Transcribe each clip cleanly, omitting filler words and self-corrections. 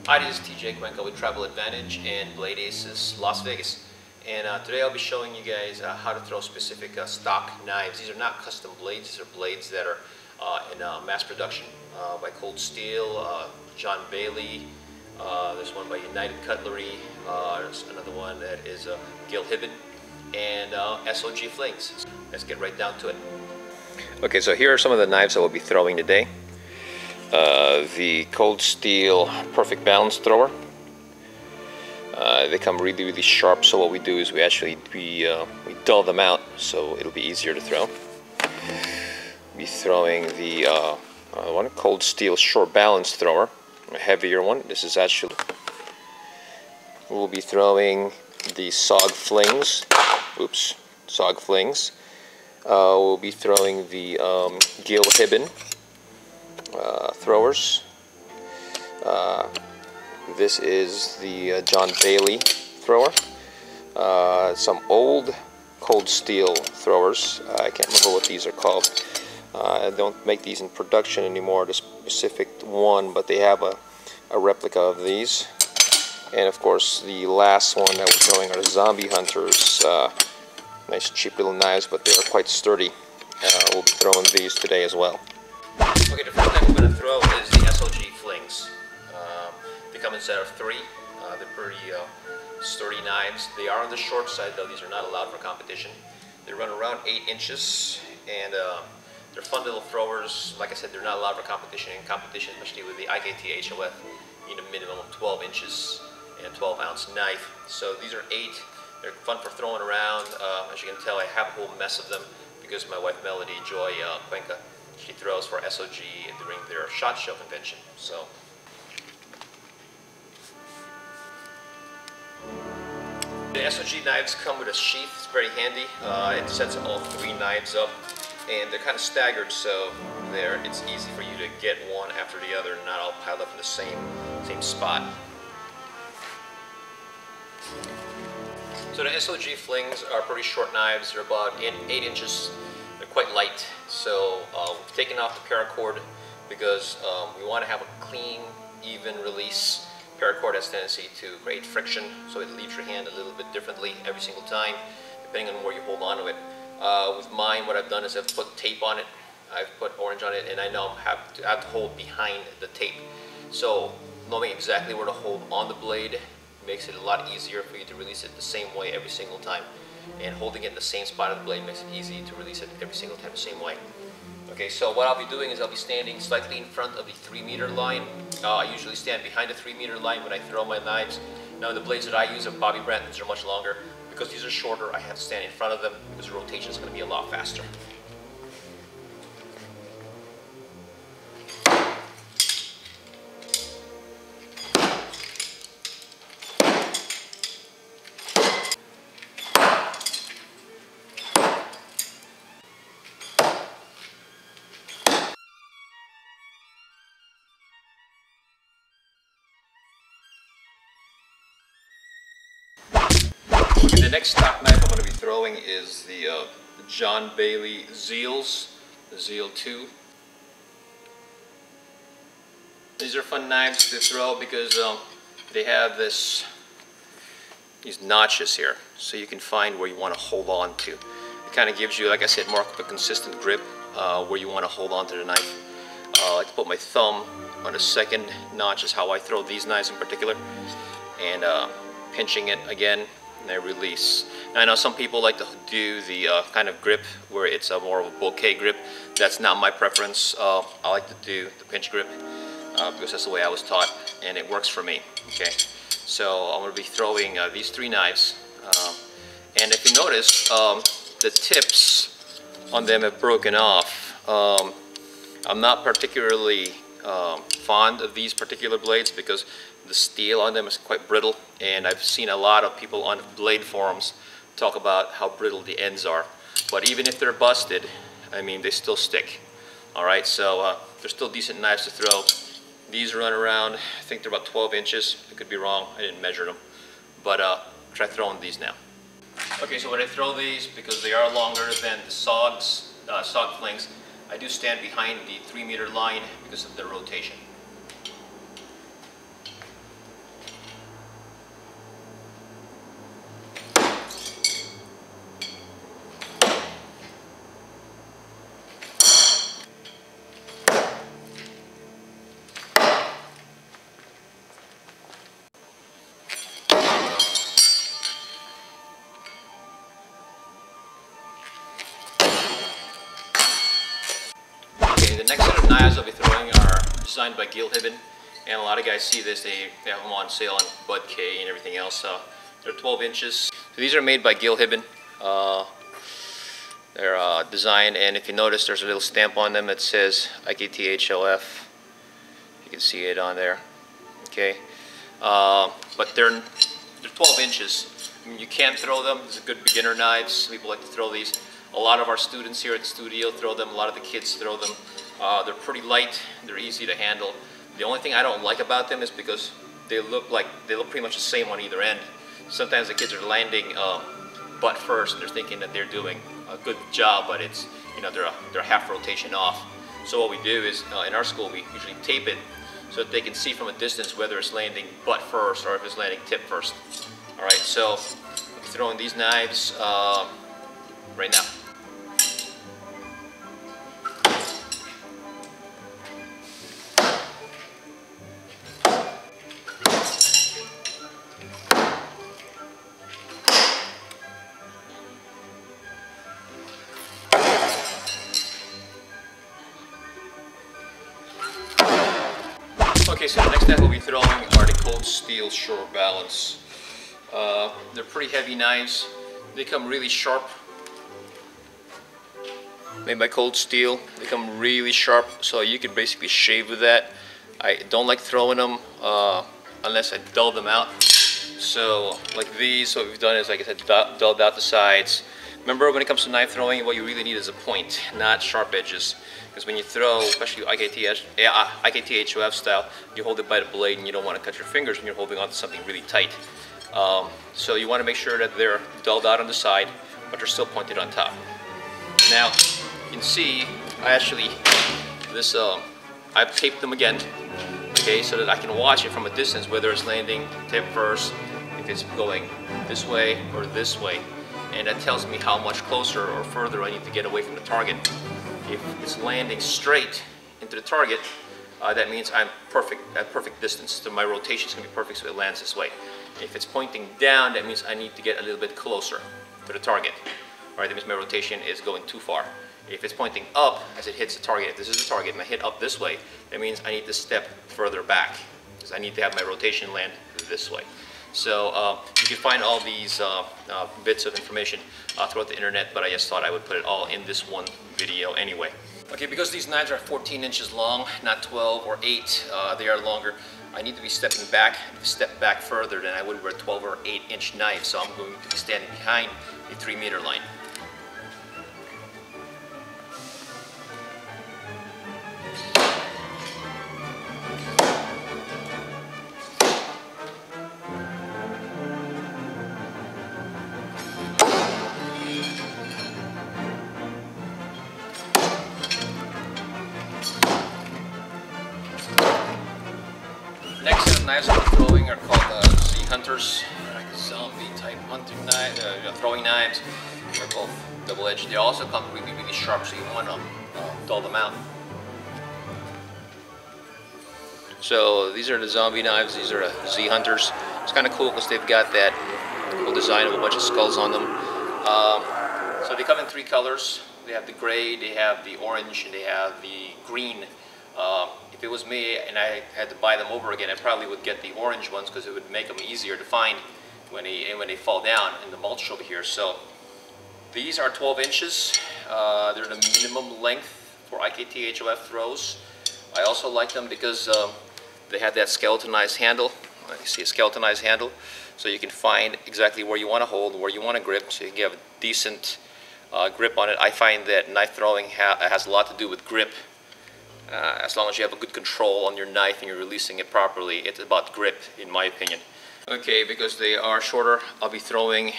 Hi, this is TJ Cuenca with Travel Advantage and Blade Aces Las Vegas. And today I'll be showing you guys how to throw specific stock knives. These are not custom blades, these are blades that are in mass production by Cold Steel, John Bailey, there's one by United Cutlery, there's another one that is Gil Hibben, and SOG Flings. Let's get right down to it. Okay, so here are some of the knives that we'll be throwing today. The Cold Steel Perfect Balance Thrower. They come really sharp, so what we do is we actually we dull them out so it'll be easier to throw. We'll be throwing the one Cold Steel Short Balance Thrower, a heavier one. This is actually, we'll be throwing the SOG Flings. Oops, SOG Flings. We'll be throwing the Gil Hibben throwers. This is the John Bailey thrower. Some old Cold Steel throwers. I can't remember what these are called. I don't make these in production anymore, the specific one, but they have a replica of these. And of course, the last one that we're throwing are Zombie Hunters. Nice cheap little knives, but they are quite sturdy. We'll be throwing these today as well. Okay, the first knife we're going to throw is the SOG Flings. They come in a set of 3. They're pretty sturdy knives. They are on the short side, though. These are not allowed for competition. They run around 8 inches, and they're fun little throwers. Like I said, they're not allowed for competition. In competition, especially with the IKT HOF, you need a minimum of 12 inches and a 12-ounce knife. So these are 8. They're fun for throwing around. As you can tell, I have a whole mess of them because my wife Melody Joy Cuenca, she throws for SOG during their SHOT Show convention. So the SOG knives come with a sheath. It's very handy. It sets all 3 knives up, and they're kind of staggered, so it's easy for you to get one after the other, not all piled up in the same spot. So the SOG Flings are pretty short knives. They're about 8 inches. They're quite light. So we've taken off the paracord because we want to have a clean, even release. Paracord has a tendency to create friction, so it leaves your hand a little bit differently every single time, depending on where you hold on to it. With mine, what I've done is I've put tape on it. I've put orange on it, and I know I have to hold behind the tape. So knowing exactly where to hold on the blade makes it a lot easier for you to release it the same way every single time. And holding it in the same spot of the blade makes it easy to release it every single time the same way. Okay, so what I'll be doing is I'll be standing slightly in front of the 3-meter line. I usually stand behind the 3-meter line when I throw my knives. Now the blades that I use are Bobby Brantons, are much longer. Because these are shorter, I have to stand in front of them because the rotation is going to be a lot faster. The next stock knife I'm going to be throwing is the John Bailey Ziels, the Ziel 2. These are fun knives to throw because they have these notches here, so you can find where you want to hold on to. It kind of gives you, like I said, more of a consistent grip where you want to hold on to the knife. I like to put my thumb on the second notch is how I throw these knives in particular, and pinching it again. And I release. Now, I know some people like to do the kind of grip where it's more of a bouquet grip. That's not my preference. I like to do the pinch grip because that's the way I was taught, and it works for me. Okay, so I'm going to be throwing these 3 knives, and if you notice, the tips on them have broken off. I'm not particularly fond of these particular blades because the steel on them is quite brittle, and I've seen a lot of people on blade forums talk about how brittle the ends are. But even if they're busted, I mean, they still stick. Alright, so they're still decent knives to throw. These run around, I think they're about 12 inches. I could be wrong, I didn't measure them. But try throwing these now. Okay, so when I throw these, because they are longer than the SOG Flings, I do stand behind the 3-meter line because of the rotation. Okay, the next set of knives I'll be throwing are designed by Gil Hibben, and a lot of guys see this, they have them on sale on Bud K and everything else. They're 12 inches. So these are made by Gil Hibben. They're designed, and if you notice, there's a little stamp on them that says IKTHLF. You can see it on there. Okay, but they're 12 inches. I mean, you can throw them. These are good beginner knives. People like to throw these. A lot of our students here at the studio throw them. A lot of the kids throw them. They're pretty light. They're easy to handle. The only thing I don't like about them is because they look pretty much the same on either end. Sometimes the kids are landing butt first. They're thinking that they're doing a good job, but it's, you know, they're half rotation off. So what we do is in our school we usually tape it so that they can see from a distance whether it's landing butt first or if it's landing tip first. All right, so I'm throwing these knives right now. Okay, so the next knife we'll be throwing are the Cold Steel Shore Balance. They're pretty heavy knives. They come really sharp. Made by Cold Steel. They come really sharp, so you can basically shave with that. I don't like throwing them unless I dull them out. So like these, what we've done is, like I said, dulled out the sides. Remember, when it comes to knife throwing, what you really need is a point, not sharp edges. Because when you throw, especially IKTHOF style, you hold it by the blade and you don't want to cut your fingers when you're holding onto something really tight. So you want to make sure that they're dulled out on the side, but they're still pointed on top. Now, you can see, I've taped them again, okay, so that I can watch it from a distance, whether it's landing tip first, if it's going this way or this way. And that tells me how much closer or further I need to get away from the target. If it's landing straight into the target, that means I'm at perfect distance. So my rotation is going to be perfect, so it lands this way. If it's pointing down, that means I need to get a little bit closer to the target. All right, that means my rotation is going too far. If it's pointing up as it hits the target, if this is the target and I hit up this way, that means I need to step further back because I need to have my rotation land this way. So you can find all these bits of information throughout the internet, but I just thought I would put it all in this one video anyway. Okay, because these knives are 14 inches long, not 12 or 8, they are longer. I need to be stepping back, step back further than I would with a 12 or 8 inch knife, so I'm going to be standing behind the 3 meter line. Next set of knives I'm throwing are called Z Hunters. They're like zombie type hunting knives, throwing knives. They're both double-edged. They also come really, really sharp, so you want to dull them out. So these are the zombie knives. These are the Z Hunters. It's kind of cool because they've got that cool design of a bunch of skulls on them. So they come in 3 colors. They have the gray, they have the orange, and they have the green. If it was me and I had to buy them over again, I probably would get the orange ones because it would make them easier to find when they fall down in the mulch over here. So these are 12 inches. They're the minimum length for IKTHOF throws. I also like them because they have that skeletonized handle. You see a skeletonized handle, so you can find exactly where you want to hold, where you want to grip, so you can have a decent grip on it. I find that knife throwing has a lot to do with grip. As long as you have a good control on your knife and you're releasing it properly, it's about grip, in my opinion. Okay, because they are shorter, I'll be throwing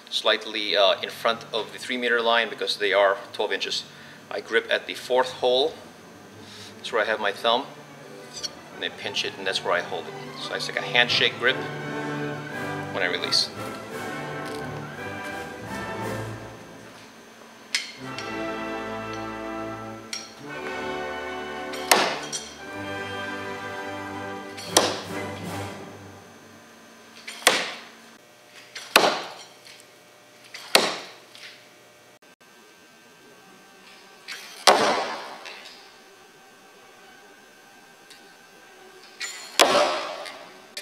slightly in front of the 3 meter line because they are 12 inches. I grip at the 4th hole. That's where I have my thumb. And I pinch it, and that's where I hold it. So it's like a handshake grip when I release.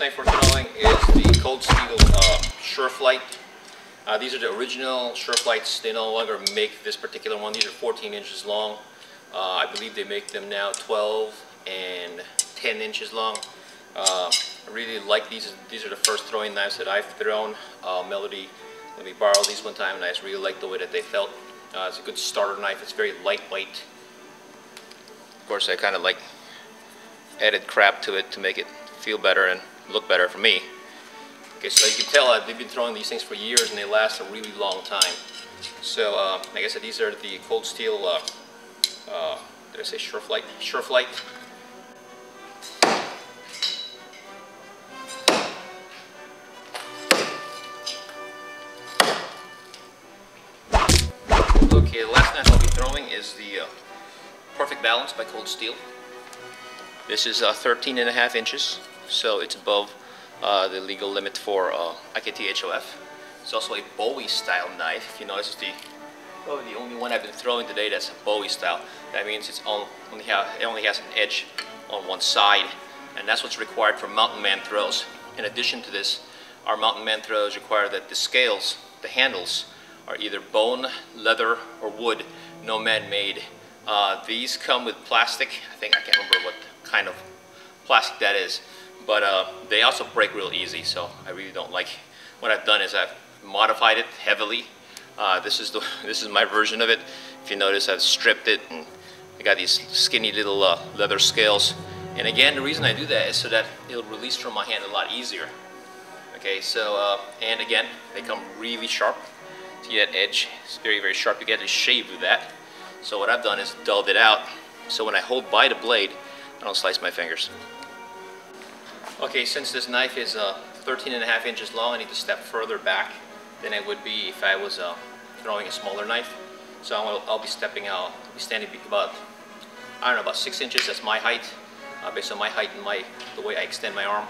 knife we're throwing is the Cold Steel Sureflight. These are the original Sureflights. They no longer make this particular one. These are 14 inches long. I believe they make them now 12 and 10 inches long. I really like these. These are the first throwing knives that I've thrown. Melody let me borrow these one time, and I just really like the way that they felt. It's a good starter knife. It's very lightweight. Of course, I kind of like added crap to it to make it feel better and look better for me. Okay, so you can tell they've been throwing these things for years, and they last a really long time. So, like I said, these are the Cold Steel. Did I say Sureflight? Sureflight. Okay, the last knife I'll be throwing is the Perfect Balance by Cold Steel. This is 13.5 inches, so it's above the legal limit for IKT-HOF. It's also a Bowie style knife. If you notice, it's probably the only one I've been throwing today that's a Bowie style. That means it only has an edge on one side, and that's what's required for mountain man throws. In addition to this, our mountain man throws require that the scales, the handles, are either bone, leather, or wood, no man-made. These come with plastic. I can't remember what kind of plastic that is, but they also break real easy, so I really don't like. What I've done is I've modified it heavily. This is my version of it. If you notice, I've stripped it, and I got these skinny little leather scales. And again, the reason I do that is so that it'll release from my hand a lot easier. Okay, so and again, they come really sharp. See that edge? It's very, very sharp. You get to shave with that. So what I've done is dulled it out, so when I hold by the blade, I don't slice my fingers. Okay, since this knife is 13.5 inches long, I need to step further back than I would be if I was throwing a smaller knife. So I'll be stepping out. I'll be standing about, I don't know, about 6 inches. That's my height, based on my height and the way I extend my arm,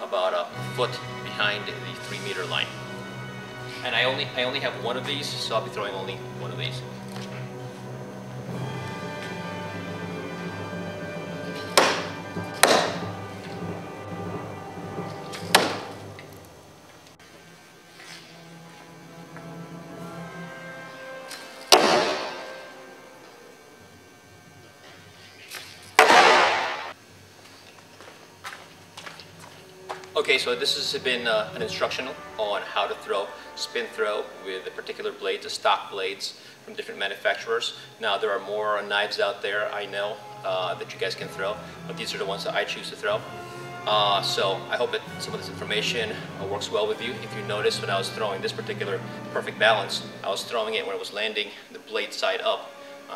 about a foot behind the 3-meter line. And I only have one of these, so I'll be throwing only one of these. Okay, so this has been an instructional on how to spin throw with a particular blade, the stock blades from different manufacturers. Now there are more knives out there, I know, that you guys can throw, but these are the ones that I choose to throw. So I hope that some of this information works well with you. If you notice, when I was throwing this particular Perfect Balance, I was throwing it when it was landing the blade side up,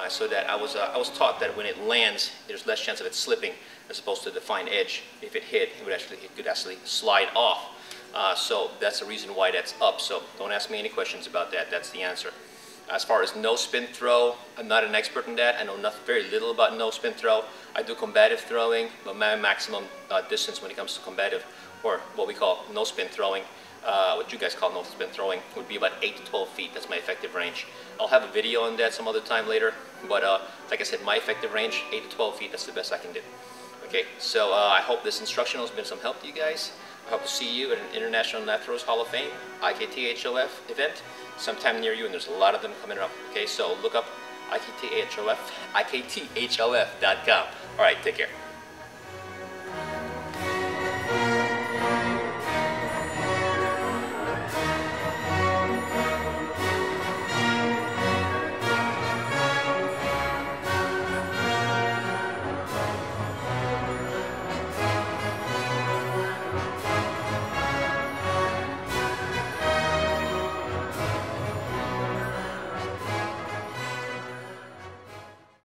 so that I was taught that when it lands, there's less chance of it slipping as opposed to the fine edge. If it hit, it could actually slide off. So that's the reason why that's up. So don't ask me any questions about that. That's the answer. As far as no spin throw, I'm not an expert in that. I know very little about no spin throw. I do combative throwing, but my maximum distance when it comes to combative, or what we call no spin throwing, what you guys call no spin throwing, would be about 8 to 12 feet. That's my effective range. I'll have a video on that some other time later, but like I said, my effective range, 8 to 12 feet, that's the best I can do. Okay, so I hope this instructional has been some help to you guys. I hope to see you at an International Knife Throwers Hall of Fame, IKT-HOF event, sometime near you, and there's a lot of them coming up. Okay, so look up IKT-HOF, IKTHOF.com. All right, take care.